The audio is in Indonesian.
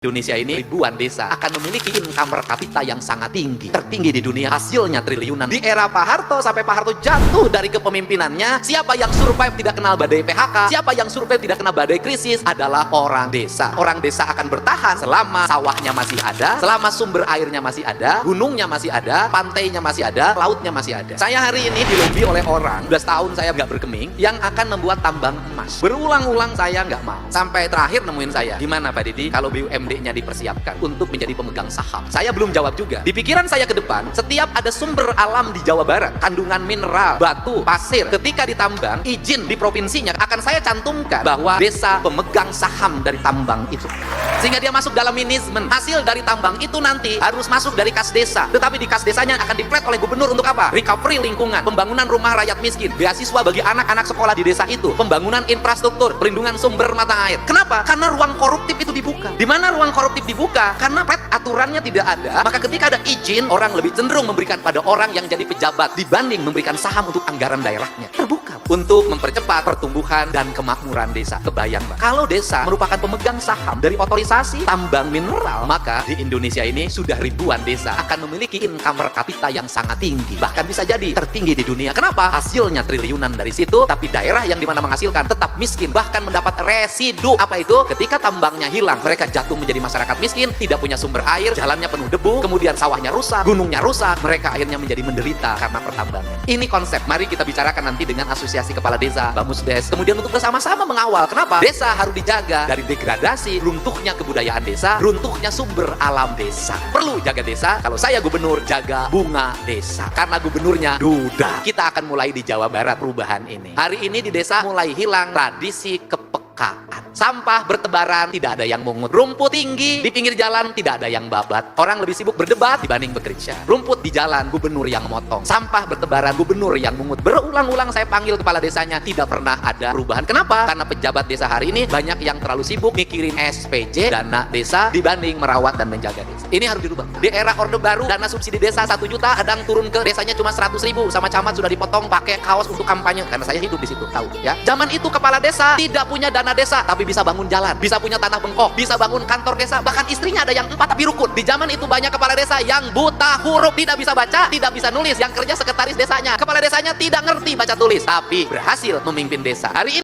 Indonesia ini ribuan desa akan memiliki income per kapita yang sangat tinggi, tertinggi di dunia, hasilnya triliunan. Di era Pak Harto sampai Pak Harto jatuh dari kepemimpinannya, siapa yang survive tidak kenal badai PHK, siapa yang survive tidak kenal badai krisis adalah orang desa. Orang desa akan bertahan selama sawahnya masih ada, selama sumber airnya masih ada, gunungnya masih ada, pantainya masih ada, lautnya masih ada. Saya hari ini dilobi oleh orang, 12 tahun saya nggak berkeming, yang akan membuat tambang emas. Berulang-ulang saya nggak mau. Sampai terakhir nemuin saya, gimana Pak Didi kalau BUMD-nya dipersiapkan untuk menjadi pemegang saham? Saya belum jawab juga. Di pikiran saya ke depan, setiap ada sumber alam di Jawa Barat, kandungan mineral, batu, pasir, ketika ditambang, izin di provinsinya akan saya cantumkan bahwa desa pemegang saham dari tambang itu. Sehingga dia masuk dalam manajemen. Hasil dari tambang itu nanti harus masuk dari kas desa. Tetapi di kas desanya akan diplet oleh gubernur untuk apa? Recovery lingkungan, pembangunan rumah rakyat miskin, beasiswa bagi anak-anak sekolah di desa itu, pembangunan infrastruktur, perlindungan sumber mata air. Kenapa? Karena ruang koruptif itu dibuka. Di mana ruang koruptif dibuka? Karena aturannya tidak ada, maka ketika ada izin, orang lebih cenderung memberikan pada orang yang jadi pejabat dibanding memberikan saham untuk anggaran daerahnya. Terbuka untuk mempercepat pertumbuhan dan kemakmuran desa. Kebayang, Pak? Kalau desa merupakan pemegang saham dari otorisasi tambang mineral, maka di Indonesia ini sudah ribuan desa akan memiliki income per kapita yang sangat tinggi, bahkan bisa jadi tertinggi di dunia. Kenapa? Hasilnya triliunan dari situ, tapi daerah yang dimana menghasilkan tetap miskin, bahkan mendapat residu. Apa itu? Ketika tambangnya hilang, mereka jatuh menjadi masyarakat miskin, tidak punya sumber air, jalannya penuh debu, kemudian sawahnya rusak, gunungnya rusak, mereka akhirnya menjadi menderita karena pertambangan. Ini konsep, mari kita bicarakan nanti dengan Asosiasi Kepala Desa, Bamusdes, kemudian untuk bersama-sama mengawal. Kenapa? Desa harus dijaga dari degradasi, runtuhnya kebudayaan desa, runtuhnya sumber alam desa. Perlu jaga desa. Kalau saya gubernur, jaga bunga desa. Karena gubernurnya duda. Kita akan mulai di Jawa Barat perubahan ini. Hari ini di desa mulai hilang tradisi kepekaan. Sampah bertebaran, tidak ada yang mungut. Rumput tinggi di pinggir jalan, tidak ada yang babat. Orang lebih sibuk berdebat dibanding bekerja. Rumput di jalan, gubernur yang motong. Sampah bertebaran, gubernur yang mungut. Berulang-ulang saya panggil kepala desanya, tidak pernah ada perubahan. Kenapa? Karena pejabat desa hari ini banyak yang terlalu sibuk mikirin SPJ, dana desa, dibanding merawat dan menjaga desa. Ini harus dirubah. Di era Orde Baru, dana subsidi desa 1 juta, kadang turun ke desanya cuma 100.000. Sama camat sudah dipotong pakai kaos untuk kampanye. Karena saya hidup di situ, tahu ya. Zaman itu kepala desa tidak punya dana desa, tapi bisa bangun jalan, bisa punya tanah bengkok, bisa bangun kantor desa, bahkan istrinya ada yang 4 tapi rukun. Di zaman itu banyak kepala desa yang buta huruf, tidak bisa baca, tidak bisa nulis, yang kerja sekretaris desanya. Kepala desanya tidak ngerti baca tulis, tapi berhasil memimpin desa. Hari ini